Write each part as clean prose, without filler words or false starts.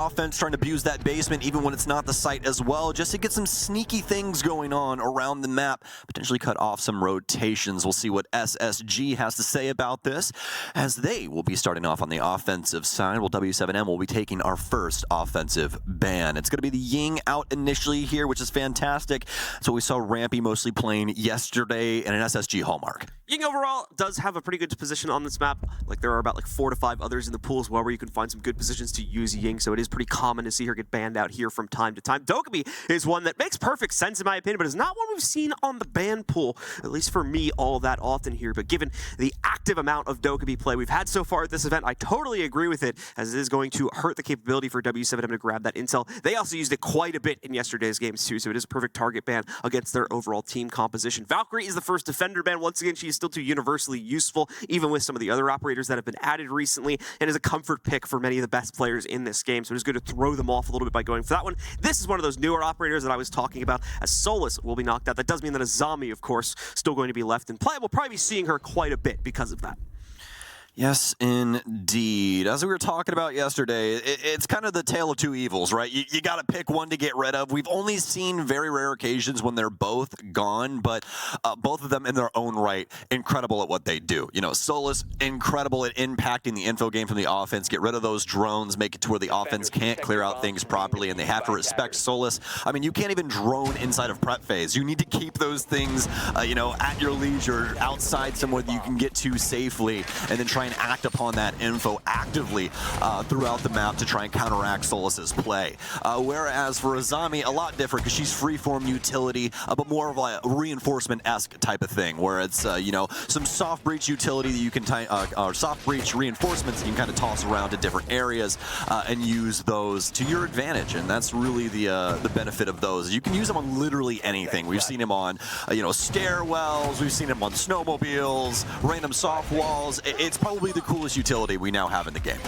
Offense trying to abuse that basement even when it's not the site as well, just to get some sneaky things going on around the map, potentially cut off some rotations. We'll see what SSG has to say about this, as they will be starting off on the offensive side, while W7M will be taking our first offensive ban. It's going to be the Ying out initially here, which is fantastic. So we saw Rampy mostly playing yesterday and an SSG hallmark. Ying overall does have a pretty good position on this map. Like, there are about 4 to 5 others in the pool as well where you can find some good positions to use Ying, so it is pretty common to see her get banned out here from time to time. Dokkaebi is one that makes perfect sense in my opinion, but is not one we've seen on the ban pool, at least for me, all that often here. But given the active amount of Dokkaebi play we've had so far at this event, I totally agree with it, as it is going to hurt the capability for W7M to grab that intel. They also used it quite a bit in yesterday's games too, so it is a perfect target ban against their overall team composition. Valkyrie is the first defender ban. Once again, she is still too universally useful, even with some of the other operators that have been added recently, and is a comfort pick for many of the best players in this game, so it is good to throw them off a little bit by going for that one. This is one of those newer operators that I was talking about, as Solus will be knocked out. That does mean that Azami, of course, still going to be left in play. We'll probably be seeing her quite a bit because of that. Yes, indeed. As we were talking about yesterday, it's kind of the tale of two evils, right? You got to pick one to get rid of. We've only seen very rare occasions when they're both gone, but both of them in their own right, incredible at what they do. You know, Solus, incredible at impacting the info game from the offense, get rid of those drones, make it to where the offense can't clear out things properly, and they have to respect Solus. I mean, you can't even drone inside of prep phase. You need to keep those things, you know, at your leisure, outside somewhere that you can get to safely, and then try and act upon that info actively throughout the map to try and counteract Solus's play. Whereas for Azami, a lot different, because she's freeform utility, but more of a reinforcement-esque type of thing, where it's, you know, some soft breach utility that you can, or soft breach reinforcements that you can kind of toss around to different areas and use those to your advantage. And that's really the benefit of those. You can use them on literally anything. We've seen him on, you know, stairwells, we've seen him on snowmobiles, random soft walls. It's probably the coolest utility we now have in the game.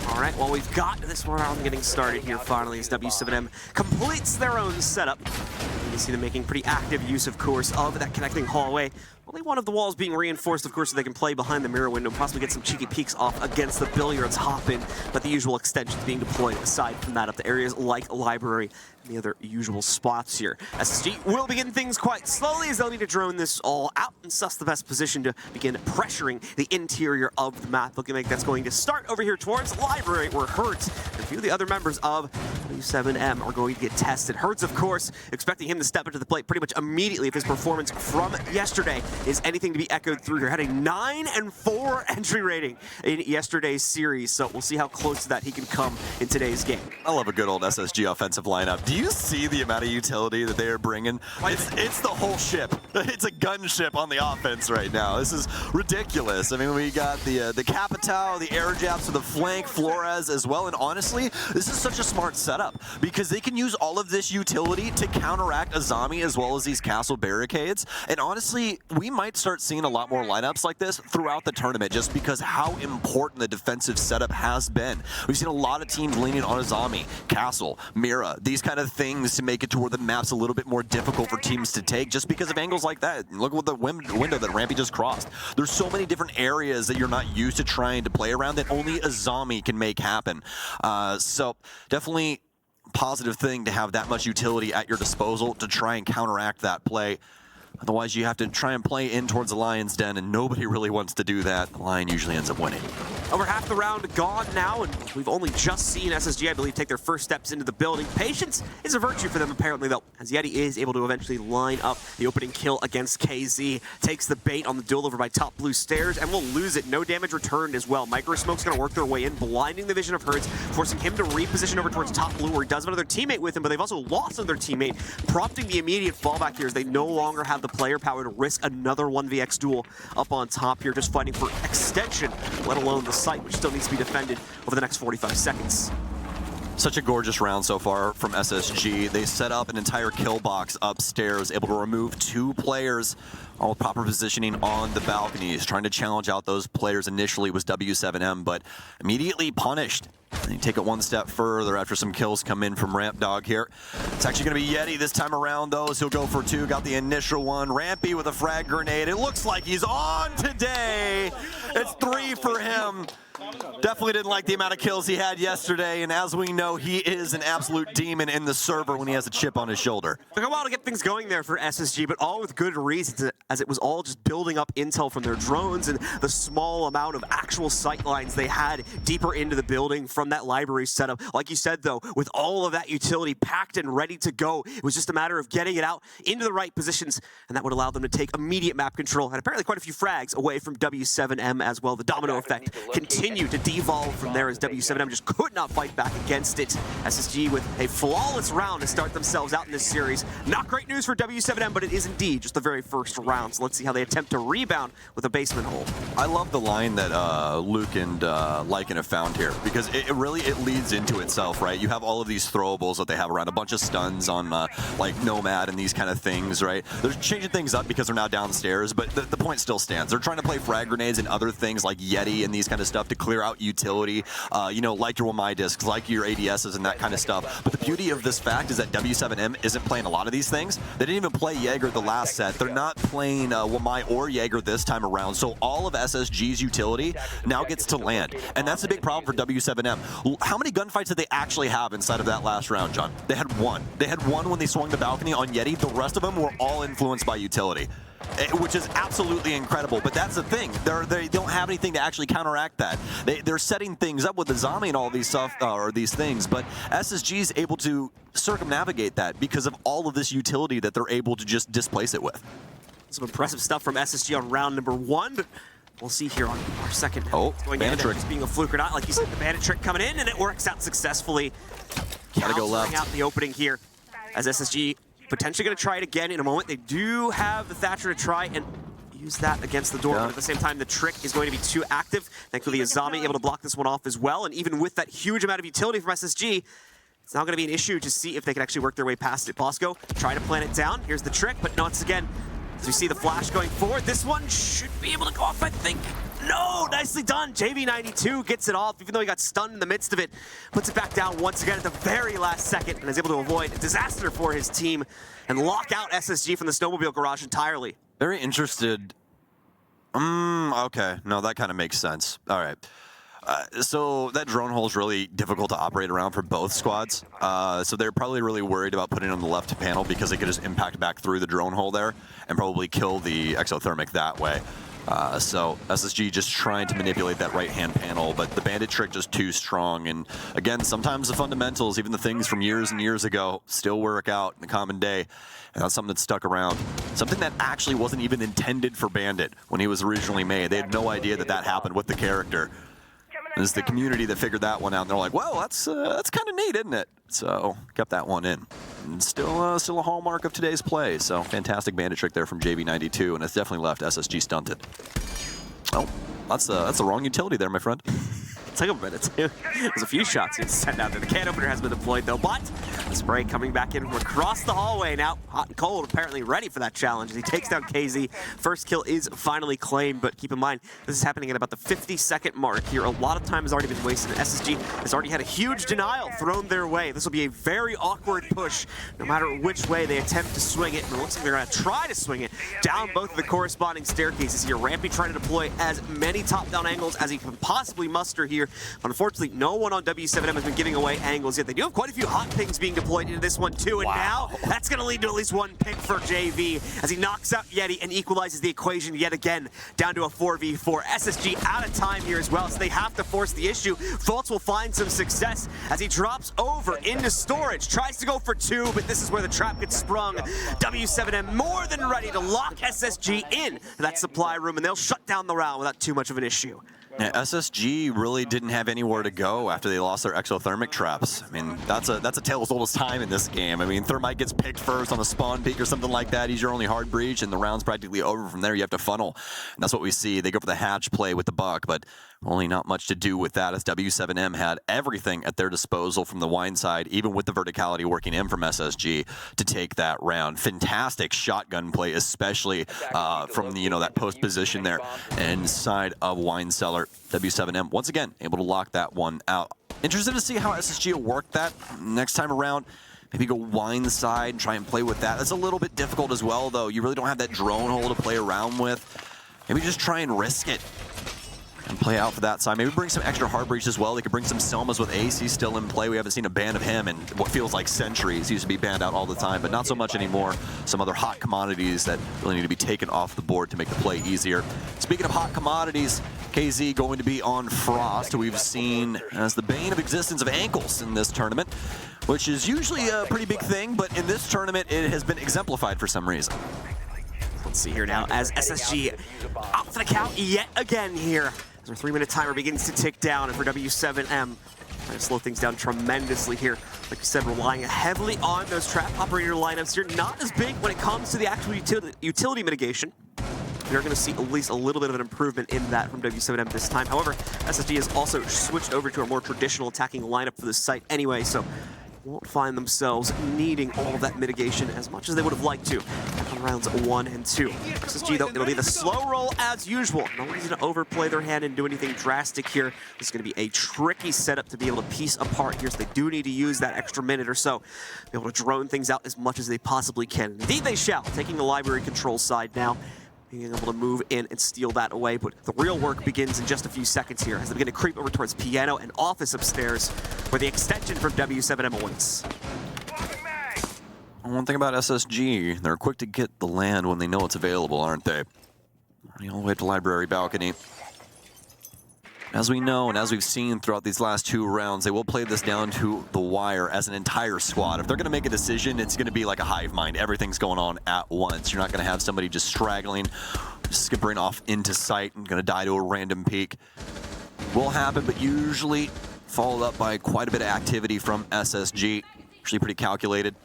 All right, well, we've got this round getting started here finally as W7M completes their own setup. You can see them making pretty active use, of course, of that connecting hallway. Only one of the walls being reinforced, of course, so they can play behind the mirror window and possibly get some cheeky peeks off against the billiards hop-in, but the usual extensions being deployed aside from that up to areas like library and the other usual spots here. SSG will begin things quite slowly, as they'll need to drone this all out and suss the best position to begin pressuring the interior of the map. Looking like that's going to start over here towards library, where Hertz and a few of the other members of W7M are going to get tested. Hertz, of course, expecting him to step into the plate pretty much immediately if his performance from yesterday is anything to be echoed through here. Had a 9-4 entry rating in yesterday's series, so we'll see how close to that he can come in today's game. I love a good old SSG offensive lineup. Do you see the amount of utility that they are bringing? It's the whole ship. It's a gunship on the offense right now. This is ridiculous. I mean, we got the Capitao, the air jabs to the flank, Flores as well, and honestly, this is such a smart setup, because they can use all of this utility to counteract Azami as well as these castle barricades, and honestly, we might start seeing a lot more lineups like this throughout the tournament, just because how important the defensive setup has been. We've seen a lot of teams leaning on Azami, Castle, Mira, these kind of things to make it to where the map's a little bit more difficult for teams to take, just because of angles like that. Look at the window that Rampy just crossed. There's so many different areas that you're not used to trying to play around that only Azami can make happen. So definitely positive thing to have that much utility at your disposal to try and counteract that play. Otherwise, you have to try and play in towards the Lion's Den, and nobody really wants to do that. The Lion usually ends up winning. Over half the round gone now, and we've only just seen SSG, I believe, take their first steps into the building. Patience is a virtue for them, apparently, though, as Yeti is able to eventually line up the opening kill against KZ. Takes the bait on the duel over by top blue stairs, and will lose it. No damage returned as well. Micro Smoke's going to work their way in, blinding the vision of Hertz, forcing him to reposition over towards top blue, where he does have another teammate with him, but they've also lost another teammate, prompting the immediate fallback here, as they no longer have the player power to risk another 1vx duel up on top here, just fighting for extension, let alone the site, which still needs to be defended over the next 45 seconds. Such a gorgeous round so far from SSG. They set up an entire kill box upstairs, able to remove 2 players, all proper positioning on the balconies. Trying to challenge out those players initially was W7M, but immediately punished. They take it one step further after some kills come in from Ramp Dog here. It's actually going to be Yeti this time around, though, so he'll go for 2. Got the initial one. Rampy with a frag grenade. It looks like he's on today. It's 3 for him. Definitely didn't like the amount of kills he had yesterday, and as we know, he is an absolute demon in the server when he has a chip on his shoulder. Took a while to get things going there for SSG, but all with good reasons, as it was all just building up intel from their drones and the small amount of actual sight lines they had deeper into the building from that library setup. Like you said, though, with all of that utility packed and ready to go, it was just a matter of getting it out into the right positions, and that would allow them to take immediate map control, and apparently quite a few frags away from W7M as well. The domino effect continued to devolve from there as W7M just could not fight back against it. SSG with a flawless round to start themselves out in this series. Not great news for W7M, but it is indeed just the very first round. So let's see how they attempt to rebound with a basement hole. I love the line that Luke and Lycan have found here, because it really leads into itself, right? You have all of these throwables that they have around, a bunch of stuns on like Nomad and these kind of things, right? They're changing things up because they're now downstairs, but the point still stands. They're trying to play frag grenades and other things like Yeti and these kind of stuff to clear out utility, you know, like your WMI discs, like your ADSs and that kind of stuff. But the beauty of this fact is that W7M isn't playing a lot of these things. They didn't even play Jaeger the last set. They're not playing WMI or Jaeger this time around. So all of SSG's utility now gets to land. And that's a big problem for W7M. How many gunfights did they actually have inside of that last round, John? They had one. They had one when they swung the balcony on Yeti. The rest of them were all influenced by utility, which is absolutely incredible. But that's the thing. They don't have anything to actually counteract that. They're setting things up with the zombie and all these stuff, or these things, but SSG is able to circumnavigate that because of all of this utility that they're able to just displace it with. Some impressive stuff from SSG on round number 1, but we'll see here on our second. Oh, going bandit trick. Just being a fluke or not, like you said, the bandit trick coming in, and it works out successfully. Gotta go left. Out the opening here as SSG potentially going to try it again in a moment. They do have the Thatcher to try and use that against the door, but at the same time, the trick is going to be too active. Thankfully, Azami able to block this one off as well, and even with that huge amount of utility from SSG, it's now going to be an issue to see if they can actually work their way past it. Bosco try to plant it down. Here's the trick, but once again, as we see the flash going forward, this one should be able to go off, I think. No, nicely done. JV92 gets it off, even though he got stunned in the midst of it. Puts it back down once again at the very last second and is able to avoid a disaster for his team and lock out SSG from the snowmobile garage entirely. Very interested. Okay. No, that kind of makes sense. All right. So that drone hole is really difficult to operate around for both squads. So they're probably really worried about putting it on the left panel because they could just impact back through the drone hole there and probably kill the exothermic that way. So SSG just trying to manipulate that right-hand panel, but the bandit trick just too strong. And again, sometimes the fundamentals, even the things from years and years ago, still work out in the common day. And that's something that stuck around. Something that actually wasn't even intended for Bandit when he was originally made. They had no idea that that happened with the character. And it's the community that figured that one out, and they're like, well, that's kind of neat, isn't it? So kept that one in. And still a hallmark of today's play. So fantastic bandit trick there from JV92, and it's definitely left SSG stunted. Oh, that's the wrong utility there, my friend. Took a minute too. There's a few shots he sent out there. The can opener has been deployed though, but the spray coming back in from across the hallway now. Hot and cold, apparently ready for that challenge as he takes down KZ. First kill is finally claimed, but keep in mind, this is happening at about the 50-second mark here. A lot of time has already been wasted. SSG has already had a huge denial thrown their way. This will be a very awkward push, no matter which way they attempt to swing it. And it looks like they're gonna try to swing it down both of the corresponding staircases here. Rampy trying to deploy as many top-down angles as he can possibly muster here. Unfortunately, no one on W7M has been giving away angles yet. They do have quite a few hot pings being deployed into this one too, and now that's going to lead to at least one pick for JV as he knocks out Yeti and equalizes the equation yet again down to a 4v4. SSG out of time here as well, so they have to force the issue. Fultz will find some success as he drops over into storage, tries to go for 2, but this is where the trap gets sprung. W7M more than ready to lock SSG in that supply room, and they'll shut down the round without too much of an issue. Yeah, SSG really didn't have anywhere to go after they lost their exothermic traps. I mean, that's a tale as old as time in this game. I mean, Thermite gets picked first on a spawn peak or something like that. He's your only hard breach, and the round's practically over. From there, you have to funnel. And that's what we see. They go for the hatch play with the buck, but only not much to do with that as W7M had everything at their disposal from the wine side, even with the verticality working in from SSG to take that round. Fantastic shotgun play, especially from the, that post position there inside of wine cellar. W7M once again able to lock that one out. Interested to see how SSG will work that next time around. Maybe go wine side and try and play with that. That's a little bit difficult as well, though. You really don't have that drone hole to play around with. Maybe just try and risk it. and play out for that side. Maybe bring some extra hard breach as well. They could bring some Selmas with Ace. He's still in play. We haven't seen a ban of him in what feels like centuries. He used to be banned out all the time, but not so much anymore. Some other hot commodities that really need to be taken off the board to make the play easier. Speaking of hot commodities, KZ going to be on Frost, who we've seen as the bane of existence of ankles in this tournament, which is usually a pretty big thing, but in this tournament it has been exemplified for some reason. Let's see here now as SSG out for the count yet again here. As our 3-minute timer begins to tick down, and for W7M, trying to slow things down tremendously here. Like you said, relying heavily on those trap operator lineups here. Not as big when it comes to the actual utility mitigation. You're going to see at least a little bit of an improvement in that from W7M this time. However, SSG has also switched over to a more traditional attacking lineup for this site anyway, so won't find themselves needing all of that mitigation as much as they would have liked to on rounds 1 and 2. SSG, though, it'll be the slow roll as usual. No reason to overplay their hand and do anything drastic here. This is going to be a tricky setup to be able to piece apart here, so they do need to use that extra minute or so, be able to drone things out as much as they possibly can. Indeed they shall, taking the library control side now, being able to move in and steal that away, but the real work begins in just a few seconds here as they begin to creep over towards piano and office upstairs, where the extension from W7M awaits. One thing about SSG, they're quick to get the land when they know it's available, aren't they? Running all the way up to library balcony. As we know, and as we've seen throughout these last 2 rounds, they will play this down to the wire as an entire squad. If they're going to make a decision, it's going to be like a hive mind. Everything's going on at once. You're not going to have somebody just straggling, skippering off into sight and going to die to a random peak. Will happen, but usually followed up by quite a bit of activity from SSG. Usually pretty calculated.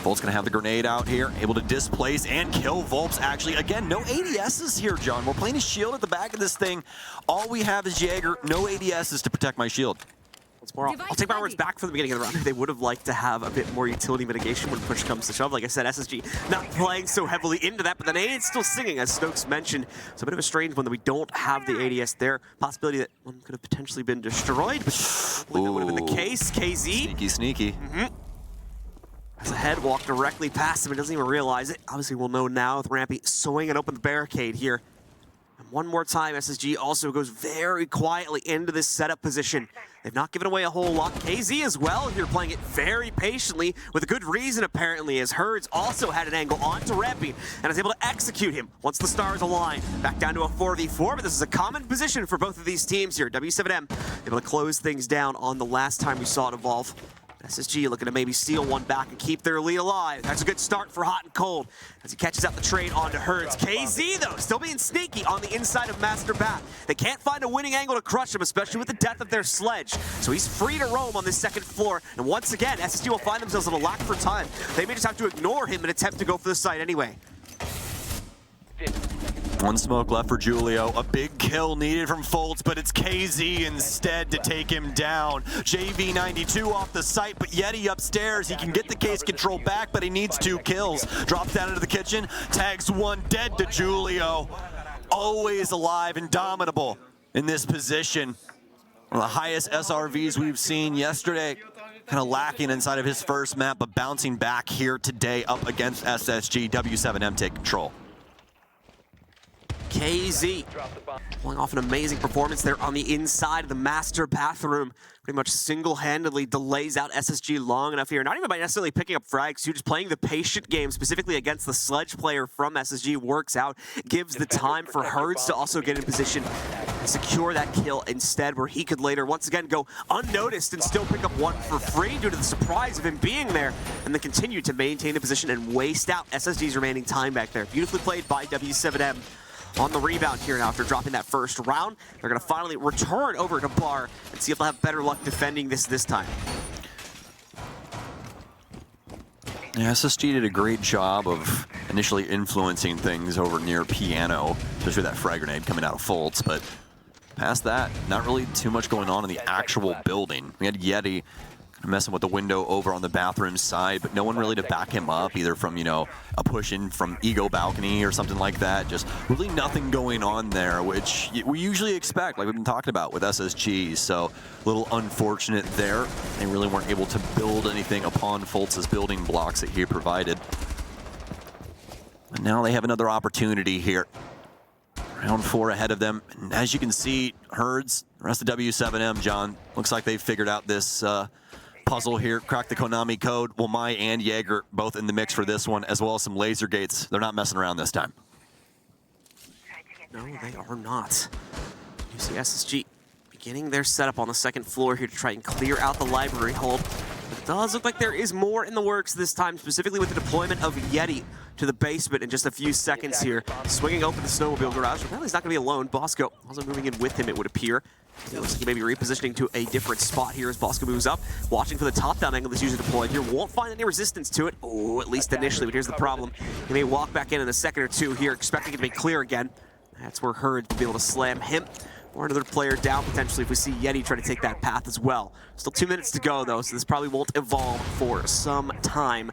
Volt's gonna have the grenade out here, able to displace and kill Volps. Actually, again, no ADSs here, John. We're playing a shield at the back of this thing. All we have is Jaeger, no ADSs to protect my shield. I'll take my words back from the beginning of the round. They would have liked to have a bit more utility mitigation when push comes to shove. Like I said, SSG not playing so heavily into that, but the nade's still singing, as Stokes mentioned. It's a bit of a strange one that we don't have the ADS there. Possibility that one could have potentially been destroyed, but I believe that would have been the case. KZ. Sneaky. As a head walk directly past him, he doesn't even realize it. Obviously, we'll know now with Rampy swinging open the barricade here. And one more time, SSG also goes very quietly into this setup position. They've not given away a whole lot. KZ as well here, playing it very patiently with a good reason, apparently, as Herds also had an angle onto Rampy and is able to execute him once the stars align. Back down to a 4v4, but this is a common position for both of these teams here. W7M able to close things down on the last time we saw it evolve. SSG looking to maybe steal one back and keep their lead alive. That's a good start for Hot and Cold as he catches out the trade onto Herds. KZ, though, still being sneaky on the inside of Master Bat. They can't find a winning angle to crush him, especially with the death of their sledge. So he's free to roam on this second floor. And once again, SSG will find themselves in a lack for time. They may just have to ignore him and attempt to go for the site anyway. One smoke left for Julio. A big kill needed from Foltz, but it's KZ instead to take him down. JV92 off the site, but Yeti upstairs. He can get the case control back, but he needs 2 kills. Drops down into the kitchen, tags one dead to Julio. Always alive, indomitable in this position. One of the highest SRVs we've seen yesterday. Kind of lacking inside of his first map, but bouncing back here today up against SSG. W7M take control. KZ pulling off an amazing performance there on the inside of the master bathroom. Pretty much single-handedly delays out SSG long enough here. Not even by necessarily picking up frags, just playing the patient game, specifically against the sledge player from SSG, works out, gives the time for Herds to also get in position and secure that kill instead, where he could later once again go unnoticed and still pick up one for free due to the surprise of him being there, and then continue to maintain the position and waste out SSG's remaining time back there. Beautifully played by W7M. On the rebound here now after dropping that first round. They're going to finally return over to Bar and see if they'll have better luck defending this time. Yeah, SSG did a great job of initially influencing things over near piano, especially that frag grenade coming out of Foltz, but past that, not really too much going on in the actual building. We had Yeti messing with the window over on the bathroom side, but no one really to back him up, either from, you know, a push in from Ego balcony or something like that. Just really nothing going on there, which we usually expect, like we've been talking about with SSG. So a little unfortunate there. They really weren't able to build anything upon Foltz's building blocks that he provided. And now they have another opportunity here. Round 4 ahead of them. And as you can see, Herds, the rest of W7M, John, looks like they've figured out this puzzle here, cracked the Konami code. Well, Mai and Jaeger both in the mix for this one, as well as some laser gates. They're not messing around this time. No, they are not. You see SSG beginning their setup on the second floor here to try and clear out the library hold. But it does look like there is more in the works this time, specifically with the deployment of Yeti to the basement in just a few seconds here. Swinging open the snowmobile garage. Apparently he's not going to be alone. Bosco also moving in with him, it would appear. It looks like he may be repositioning to a different spot here as Bosco moves up. Watching for the top-down angle that's usually deployed here. Won't find any resistance to it. Oh, at least initially, but here's the problem. He may walk back in a second or two here, expecting it to be clear again. That's where Herd will be able to slam him or another player down potentially if we see Yeti try to take that path as well. Still 2 minutes to go though, so this probably won't evolve for some time.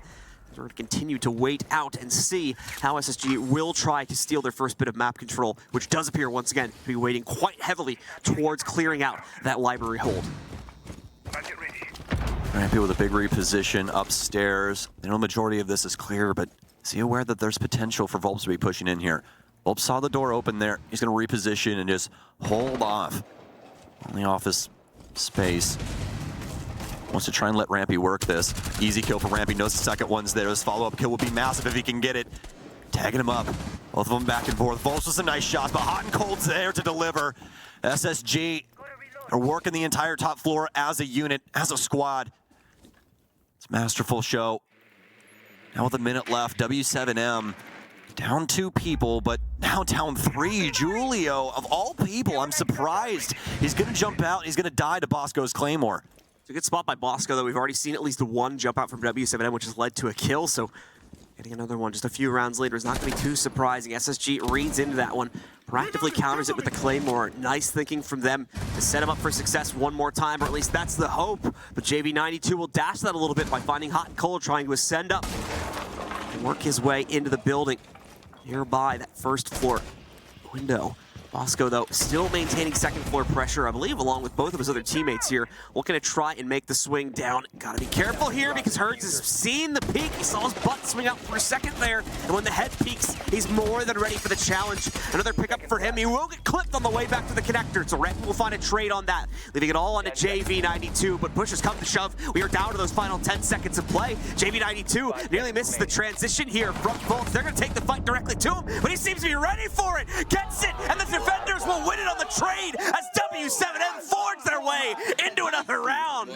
We're going to continue to wait out and see how SSG will try to steal their first bit of map control, which does appear once again to be waiting quite heavily towards clearing out that library hold. Rampy with a big reposition upstairs. I know the majority of this is clear, but is he aware that there's potential for Volps to be pushing in here? Volps saw the door open there. He's going to reposition and just hold off on the office space. Wants to try and let Rampy work this. Easy kill for Rampy. Knows the second one's there. His follow-up kill will be massive if he can get it. Tagging him up. Both of them back and forth. Volps with some nice shots, but Hot and Cold's there to deliver. SSG are working the entire top floor as a unit, as a squad. It's a masterful show. Now with a minute left, W7M down 2 people, but now down 3. Julio, of all people, I'm surprised. He's going to jump out. He's going to die to Bosco's Claymore. It's a good spot by Bosco, though. We've already seen at least one jump out from W7M, which has led to a kill, so getting another one just a few rounds later is not going to be too surprising. SSG reads into that one, proactively counters it with the Claymore. Nice thinking from them to set him up for success one more time, or at least that's the hope. But JV92 will dash that a little bit by finding Hot and Cold, trying to ascend up and work his way into the building nearby that first floor window. Bosco, though, still maintaining second floor pressure, I believe, along with both of his other teammates here. Looking to try and make the swing down. Gotta be careful here because Herds has seen the peak. He saw his butt swing out for a second there. And when the head peaks, he's more than ready for the challenge. Another pickup for him. He will get clipped on the way back to the connector. So Rampy will find a trade on that, leaving it all onto JV92. But push has come to shove. We are down to those final 10 seconds of play. JV92 nearly misses the transition here from Volts. They're going to take the fight directly to him, but he seems to be ready for it. Gets it, and the defenders will win it on the trade as W7M forge their way into another round.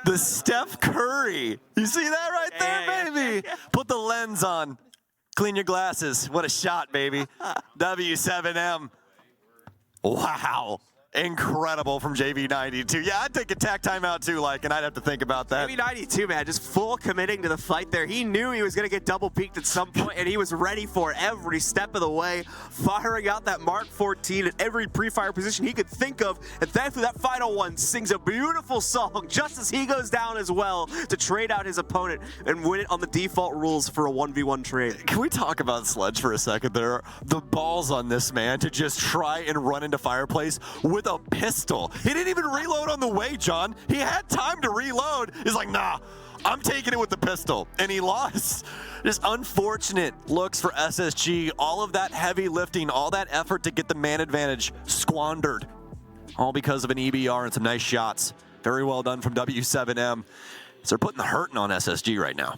The Steph Curry. You see that right there, baby? Put the lens on. Clean your glasses. What a shot, baby. W7M. Wow. Incredible from JV92. Yeah, I'd take a tack timeout too, and I'd have to think about that. JV92, man, just full committing to the fight there. He knew he was going to get double peaked at some point, and he was ready for it every step of the way, firing out that Mark 14 at every pre-fire position he could think of. And thankfully, that final one sings a beautiful song just as he goes down as well to trade out his opponent and win it on the default rules for a 1v1 trade. Can we talk about Sledge for a second there? The balls on this man to just try and run into Fireplace with a pistol. He didn't even reload on the way, John. He had time to reload. He's like, nah, I'm taking it with the pistol. And he lost. Just unfortunate looks for SSG. All of that heavy lifting, all that effort to get the man advantage squandered. All because of an EBR and some nice shots. Very well done from W7M. So they're putting the hurting on SSG right now.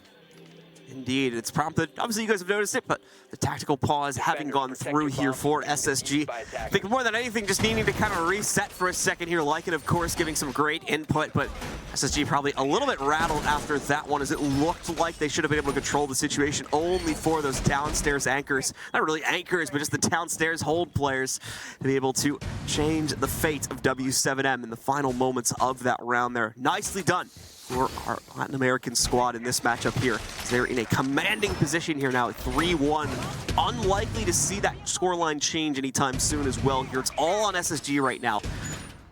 Indeed, it's prompted, obviously you guys have noticed it, but the tactical pause having gone through here for SSG. I think more than anything, just needing to kind of reset for a second here, like it, of course, giving some great input, but SSG probably a little bit rattled after that one, as it looked like they should have been able to control the situation only for those downstairs anchors. Not really anchors, but just the downstairs hold players to be able to change the fate of W7M in the final moments of that round there. Nicely done for our Latin American squad in this matchup here. They're in a commanding position here now at 3-1. Unlikely to see that scoreline change anytime soon as well here. It's all on SSG right now.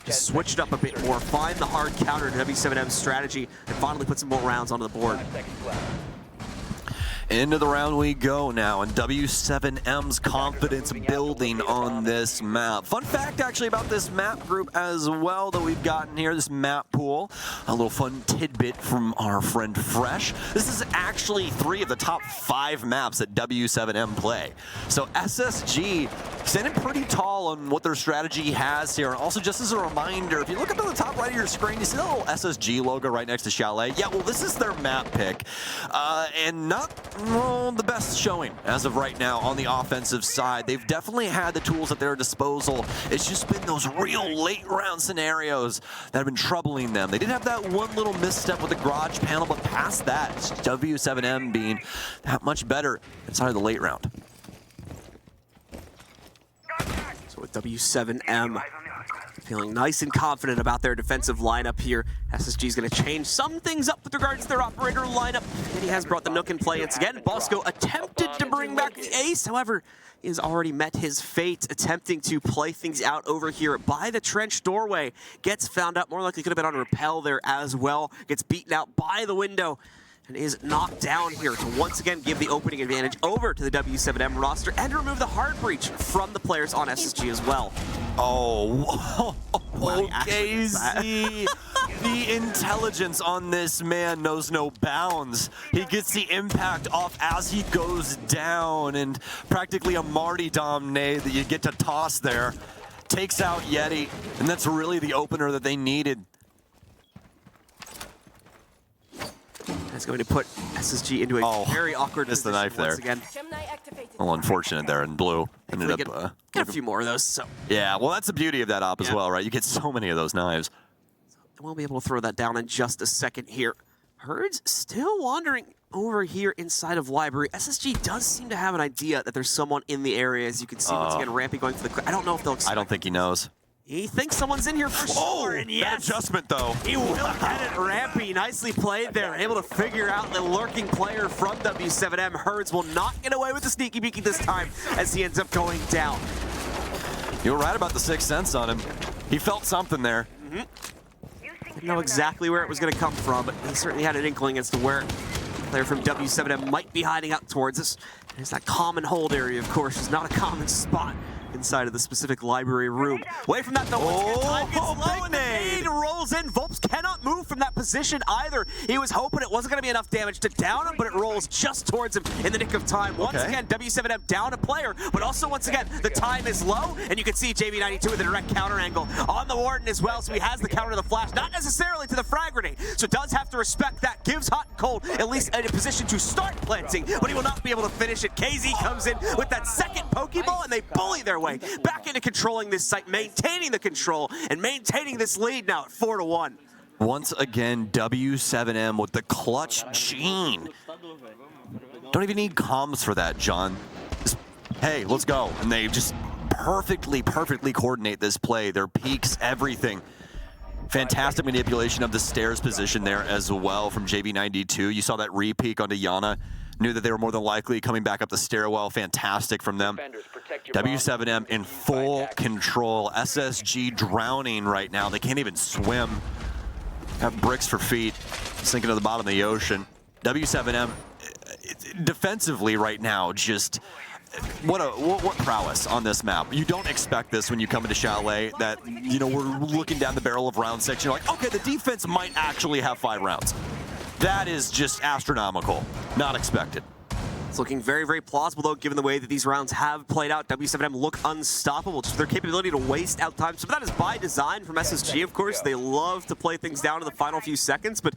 Just switch it up a bit more, find the hard counter to W7M's strategy, and finally put some more rounds onto the board. Into the round we go now, and W7M's confidence building on this map. Fun fact actually about this map group as well that we've gotten here, this map pool. A little fun tidbit from our friend Fresh. This is actually 3 of the top 5 maps that W7M play. So SSG standing pretty tall on what their strategy has here. And also just as a reminder, if you look up at the top right of your screen, you see the little SSG logo right next to Chalet? Yeah, well this is their map pick. And not the best showing as of right now on the offensive side. They've definitely had the tools at their disposal. It's just been those real late round scenarios that have been troubling them. They did have that one little misstep with the garage panel, but past that, it's W7M being that much better inside of the late round. So with W7M feeling nice and confident about their defensive lineup here, SSG is going to change some things up with regards to their operator lineup. And he has brought the Nook in play once again. Bosco attempted to bring back the ace, however, he has already met his fate, attempting to play things out over here by the trench doorway. Gets found out, more likely could have been on rappel there as well. Gets beaten out by the window and is knocked down here to once again give the opening advantage over to the W7M roster and remove the hard breach from the players on SSG as well. Oh, okay, Z. The intelligence on this man knows no bounds. He gets the impact off as he goes down, and practically a Marty Domine that you get to toss there. Takes out Yeti, and that's really the opener that they needed. That's going to put SSG into a very awkward missed position the knife there. once again. Well, unfortunate there in blue. Ended Get up a few more of those. So yeah, well, that's the beauty of that op as well, right? You get so many of those knives. we'll be able to throw that down in just a second here. Herds still wandering over here inside of library. SSG does seem to have an idea that there's someone in the area, as you can see once again, Rampy going for the. I don't know if they'll. I don't think he knows. He thinks someone's in here for sure, and yes, that adjustment though. He will get it, Rampy. Nicely played there, able to figure out the lurking player from W7M. Herds will not get away with the sneaky beaky this time, as he ends up going down. You were right about the 6th sense on him. He felt something there. Didn't know exactly where it was going to come from, but he certainly had an inkling as to where the player from W7M might be hiding out towards us. There's that common hold area, of course, is not a common spot inside of the specific library room. Away from that though, time gets low and the nade rolls in. Volps cannot move from that position either. He was hoping it wasn't going to be enough damage to down him, but it rolls just towards him in the nick of time. Once again, W7M down a player, but also once again, the time is low, and you can see JB92 with a direct counter angle on the Warden as well, so he has the counter to the flash, not necessarily to the frag grenade, so does have to respect that. Gives Hot and Cold at least in a position to start planting, but he will not be able to finish it. KZ comes in with that second Pokeball, and they bully their way back into controlling this site, maintaining the control and maintaining this lead now at 4-1. Once again, W7M with the clutch gene. Don't even need comms for that, John. Just, hey, let's go. And they just perfectly coordinate this play. Their peaks, everything. Fantastic manipulation of the stairs position there as well from JB92. You saw that re-peek onto Yana. Knew that they were more than likely coming back up the stairwell. Fantastic from them. W7M in full control. SSG drowning right now. They can't even swim. Have bricks for feet. Sinking to the bottom of the ocean. W7M defensively right now, just what prowess on this map. You don't expect this when you come into Chalet, that, you know, we're looking down the barrel of round 6. You're like, okay, the defense might actually have 5 rounds. That is just astronomical. Not expected. It's looking very, very plausible, though, given the way that these rounds have played out. W7M look unstoppable, just their capability to waste out time. Some of that is by design from SSG, of course. They love to play things down in the final few seconds, but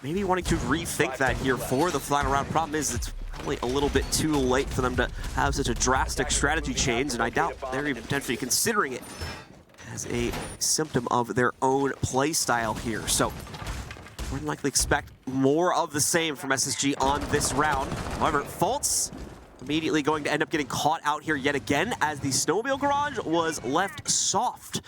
maybe wanting to rethink that here for the final round. Problem is, it's probably a little bit too late for them to have such a drastic strategy change, and I doubt they're even potentially considering it as a symptom of their own play style here. So we're likely expect more of the same from SSG on this round. However, Fultz immediately going to end up getting caught out here yet again, as the snowmobile garage was left soft.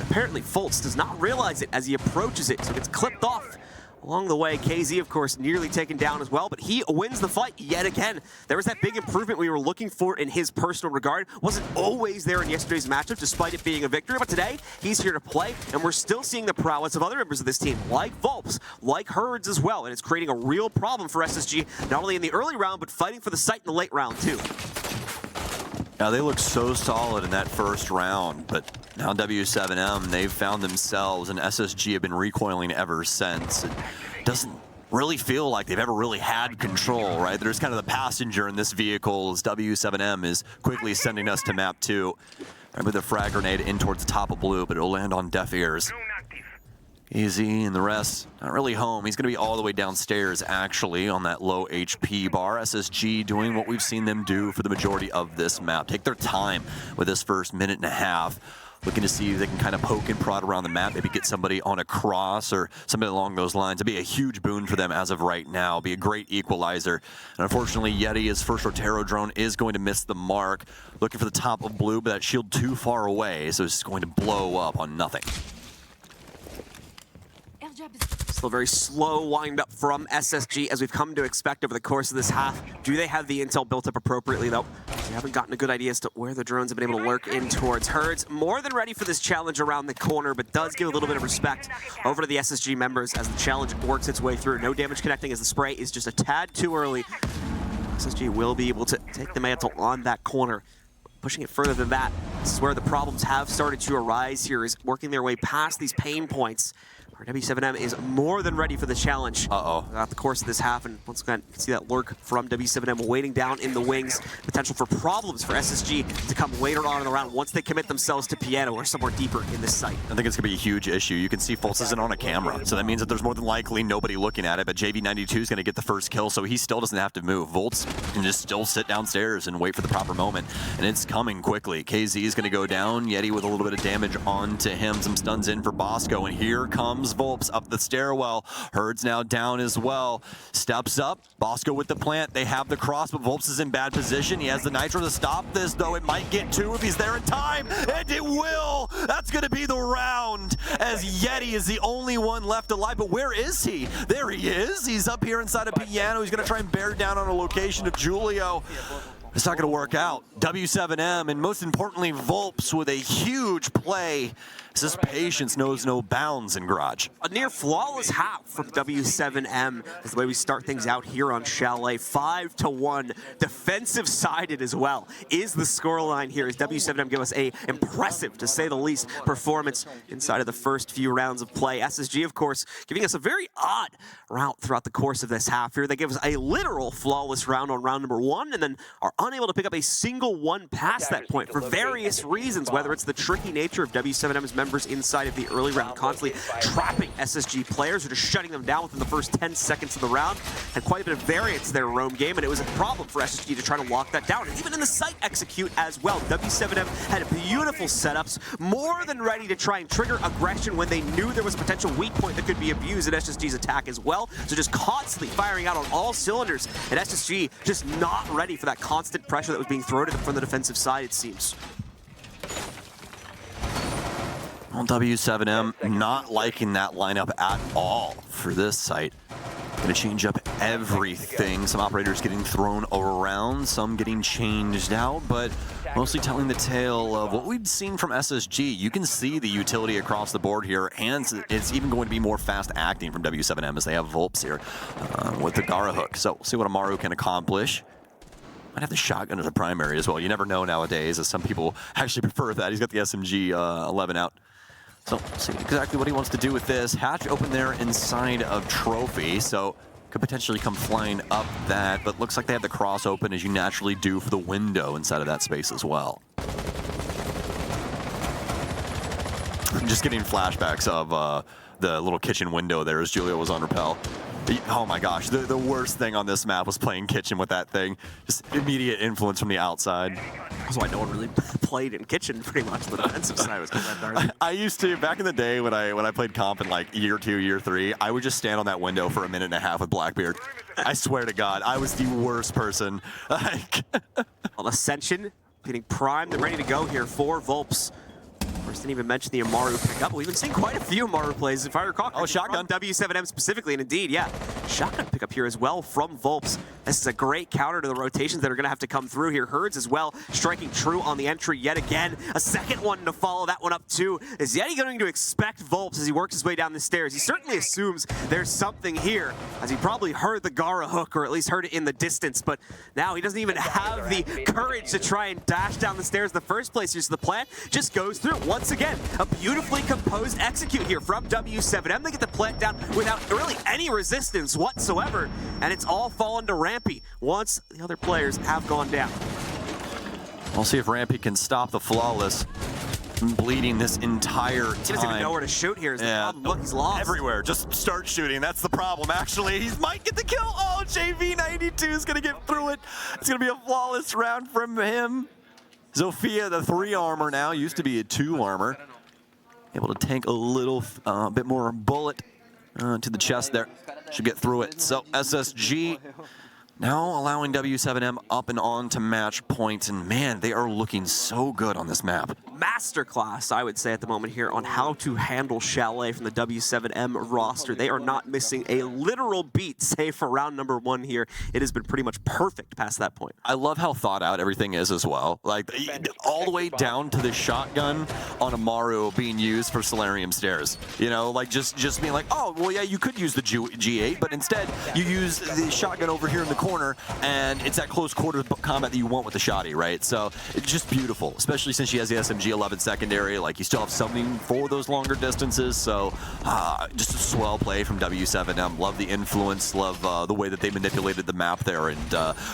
Apparently, Fultz does not realize it as he approaches it, so it gets clipped off Along the way, KZ, of course, nearly taken down as well, but he wins the fight yet again. There was that big improvement we were looking for in his personal regard. Wasn't always there in yesterday's matchup, despite it being a victory, but today, he's here to play, and we're still seeing the prowess of other members of this team, like Volps, like Herds as well, and it's creating a real problem for SSG, not only in the early round, but fighting for the site in the late round, too. Now, they look so solid in that first round, but now W7M, they've found themselves, and SSG have been recoiling ever since. It doesn't really feel like they've ever really had control, right? There's kind of the passenger in this vehicle as W7M is quickly sending us to map 2. Remember the frag grenade in towards the top of blue, but it'll land on deaf ears. Easy, and the rest, not really home. He's going to be all the way downstairs, actually, on that low HP bar. SSG doing what we've seen them do for the majority of this map. Take their time with this first minute and a half, looking to see if they can kind of poke and prod around the map, maybe get somebody on a cross or something along those lines. It'd be a huge boon for them as of right now. Be a great equalizer. And unfortunately, Yeti, his first Rotero drone, is going to miss the mark. Looking for the top of blue, but that shield too far away, so it's going to blow up on nothing. Still a very slow wind-up from SSG, as we've come to expect over the course of this half. Do they have the intel built up appropriately, though? We haven't gotten a good idea as to where the drones have been able to lurk in towards Herds. More than ready for this challenge around the corner, but does give a little bit of respect over to the SSG members as the challenge works its way through. No damage connecting as the spray is just a tad too early. SSG will be able to take the mantle on that corner. Pushing it further than that, this is where the problems have started to arise here, is working their way past these pain points. Our W7M is more than ready for the challenge. Throughout the course of this half, and once again, you can see that lurk from W7M waiting down in the wings. Potential for problems for SSG to come later on in the round once they commit themselves to piano or somewhere deeper in this site. I think it's going to be a huge issue. You can see Fultz isn't on a camera, so that means that there's more than likely nobody looking at it, but JV92 is going to get the first kill, so he still doesn't have to move. Volts can just still sit downstairs and wait for the proper moment, and it's coming quickly. KZ is going to go down. Yeti with a little bit of damage onto him. Some stuns in for Bosco, and here comes Volps up the stairwell. Herds now down as well. Steps up. Bosco with the plant. They have the cross, but Volps is in bad position. He has the nitro to stop this, though. It might get 2 if he's there in time, and it will. That's going to be the round, as Yeti is the only one left alive. But where is he? There he is. He's up here inside a piano. He's going to try and bear down on a location of Julio. It's not going to work out. W7M, and most importantly, Volps with a huge play. This patience knows no bounds in Garage. A near flawless half from W7M is the way we start things out here on Chalet. 5-1, defensive-sided as well, is the scoreline here as W7M give us a impressive, to say the least, performance inside of the first few rounds of play. SSG, of course, giving us a very odd route throughout the course of this half here. They give us a literal flawless round on round number 1, and then are unable to pick up a single one past that point for various reasons, whether it's the tricky nature of W7M's members inside of the early round, constantly trapping SSG players or just shutting them down within the first 10 seconds of the round. Had quite a bit of variance there, Roam game, and it was a problem for SSG to try to lock that down. And even in the site execute as well, W7M had beautiful setups, more than ready to try and trigger aggression when they knew there was a potential weak point that could be abused in SSG's attack as well. So just constantly firing out on all cylinders, and SSG just not ready for that constant pressure that was being thrown at them from the defensive side, it seems. Well, W7M not liking that lineup at all for this site. Going to change up everything. Some operators getting thrown around, some getting changed out, but mostly telling the tale of what we've seen from SSG. You can see the utility across the board here, and it's even going to be more fast acting from W7M as they have Volps here with the Gara hook. So we'll see what Amaru can accomplish. Might have the shotgun as a primary as well. You never know nowadays, as some people actually prefer that. He's got the SMG 11 out. So we'll see exactly what he wants to do with this. Hatch open there inside of Trophy, so could potentially come flying up that, but looks like they have the cross open as you naturally do for the window inside of that space as well. I'm just getting flashbacks of the little kitchen window there as Julio was on rappel. Oh my gosh, the worst thing on this map was playing kitchen with that thing. Just immediate influence from the outside. That's why no one really played in kitchen pretty much. The defensive side was that I used to, back in the day when I played comp in like year 2, year 3, I would just stand on that window for a minute and a half with Blackbeard. I swear to God, I was the worst person. Well, Ascension getting primed and ready to go here for Volps. course, didn't even mention the Amaru pickup. We've been seeing quite a few Amaru plays, if I recall. Oh, shotgun. W7M specifically, and indeed, yeah, shotgun pickup here as well from Volps. This is a great counter to the rotations that are going to have to come through here. Herds as well, striking true on the entry yet again. A second one to follow that one up too. Is Yeti going to expect Volps as he works his way down the stairs? He certainly assumes there's something here, as he probably heard the Gara hook, or at least heard it in the distance, but now he doesn't even have the courage to try and dash down the stairs in the first place here. So the plan just goes through. Once again, a beautifully composed execute here from W7M. They get the plant down without really any resistance whatsoever, and it's all fallen to Rampy once the other players have gone down. We'll see if Rampy can stop the Flawless from bleeding this entire time. He doesn't even know where to shoot here is the problem. Look, he's lost. Everywhere. Just start shooting. That's the problem, actually. He might get the kill. Oh, JV92 is going to get through it. It's going to be a flawless round from him. Zofia, the 3 armor now, used to be a 2 armor. Able to tank a little bit more bullet to the chest there. Should get through it. So SSG now allowing W7M up and on to match points, and man, they are looking so good on this map. Masterclass, I would say, at the moment here on how to handle Chalet from the W7M roster. They are not missing a literal beat, save for round number 1 here. It has been pretty much perfect past that point. I love how thought out everything is as well. Like, all the way down to the shotgun on Amaru being used for Solarium Stairs. You know, like just being like, oh, well, yeah, you could use the G8, but instead you use the shotgun over here in the corner, and it's that close quarter combat that you want with the shotty, right? So it's just beautiful, especially since she has the SMG 11 secondary. Like, you still have something for those longer distances. So just a swell play from W7M. Love the influence, love the way that they manipulated the map there and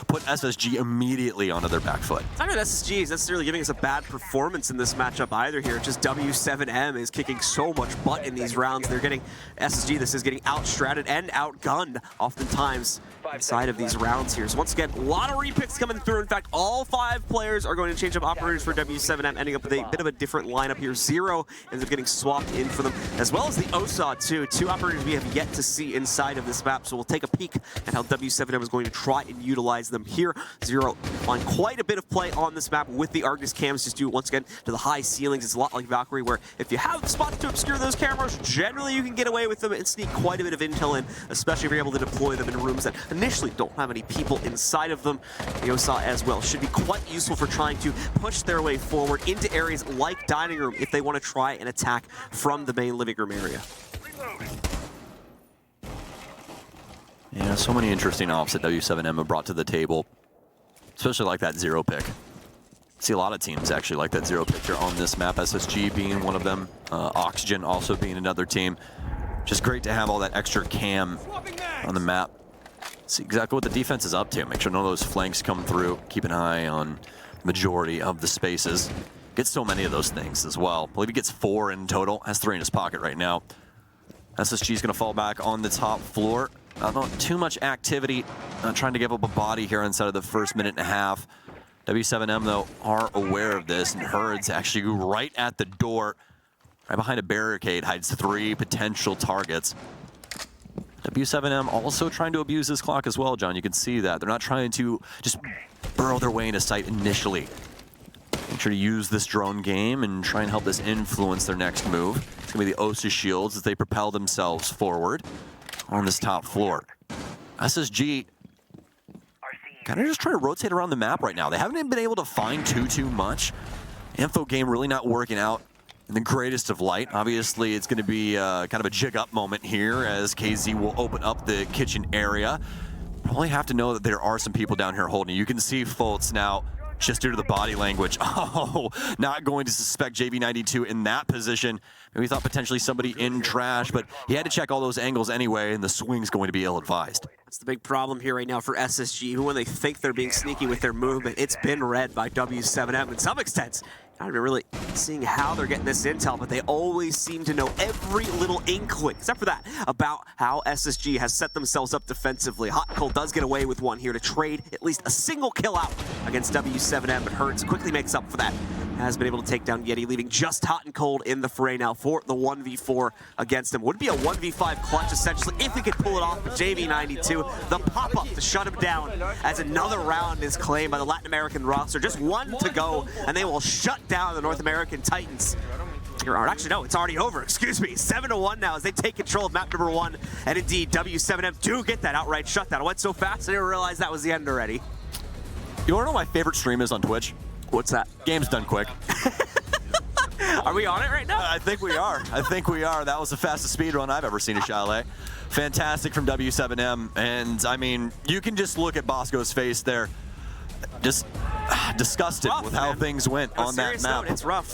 put SSG immediately onto their back foot. It's not that SSG is necessarily giving us a bad performance in this matchup either here. Just W7M is kicking so much butt in these rounds. They're getting SSG, this is getting outstratted and outgunned oftentimes inside of these rounds here. So once again, a lot of repicks coming through. In fact, all 5 players are going to change up operators for W7M, ending up with a bit of a different lineup here. Zero ends up getting swapped in for them, as well as the OSA too. 2 operators we have yet to see inside of this map, so we'll take a peek at how W7M is going to try and utilize them here. Zero find quite a bit of play on this map with the Argus cams, just due once again to the high ceilings. It's a lot like Valkyrie, where if you have spots to obscure those cameras, generally you can get away with them and sneak quite a bit of intel in, especially if you're able to deploy them in rooms that initially don't have any people inside of them. The OSA as well should be quite useful for trying to push their way forward into areas like dining room if they want to try and attack from the main living room area. Yeah, so many interesting ops that W7M have brought to the table, especially like that 0 pick. See a lot of teams actually like that 0 pick here on this map, SSG being one of them, Oxygen also being another team. Just great to have all that extra cam on the map. See exactly what the defense is up to. Make sure none of those flanks come through. Keep an eye on the majority of the spaces. Gets so many of those things as well. I believe he gets 4 in total. Has 3 in his pocket right now. SSG is going to fall back on the top floor. Not too much activity. Not trying to give up a body here inside of the first minute and a half. W7M, though, are aware of this, and Herds actually right at the door. Right behind a barricade hides 3 potential targets. W7M also trying to abuse this clock as well, John. You can see that. They're not trying to just burrow their way into sight initially. Make sure to use this drone game and try and help this influence their next move. It's going to be the OSA shields as they propel themselves forward on this top floor. SSG kind of just trying to rotate around the map right now. They haven't been able to find too much. Info game really not working out in the greatest of light. Obviously, it's going to be kind of a jig up moment here as KZ will open up the kitchen area. Probably have to know that there are some people down here holding. You can see Fultz now, just due to the body language. Oh, not going to suspect JV92 in that position. Maybe thought potentially somebody in trash, but he had to check all those angles anyway, and the swing's going to be ill-advised. That's the big problem here right now for SSG. Even when they think they're being sneaky with their movement, it's been read by W7M in some extent. Not even really seeing how they're getting this intel, but they always seem to know every little inkling, except for that, about how SSG has set themselves up defensively. Hot and Cold does get away with one here to trade at least a single kill out against W7M, but Hertz quickly makes up for that. Has been able to take down Yeti, leaving just Hot and Cold in the fray now for the 1v4 against him. Would be a 1v5 clutch, essentially, if he could pull it off with JV92. The pop-up to shut him down as another round is claimed by the Latin American roster. Just 1 to go, and they will shut down the North American Titans. Actually, no, it's already over. Excuse me. 7-1 now as they take control of map number 1. And indeed, W7M do get that outright shutdown. It went so fast, I didn't realize that was the end already. You want to know what my favorite stream is on Twitch? What's that? Game's done quick. Are we on it right now? I think we are. I think we are. That was the fastest speed run I've ever seen at Chalet. Fantastic from W7M. And, I mean, you can just look at Bosco's face there. Just disgusted Rough, with how man. things went on that map. Note, it's rough.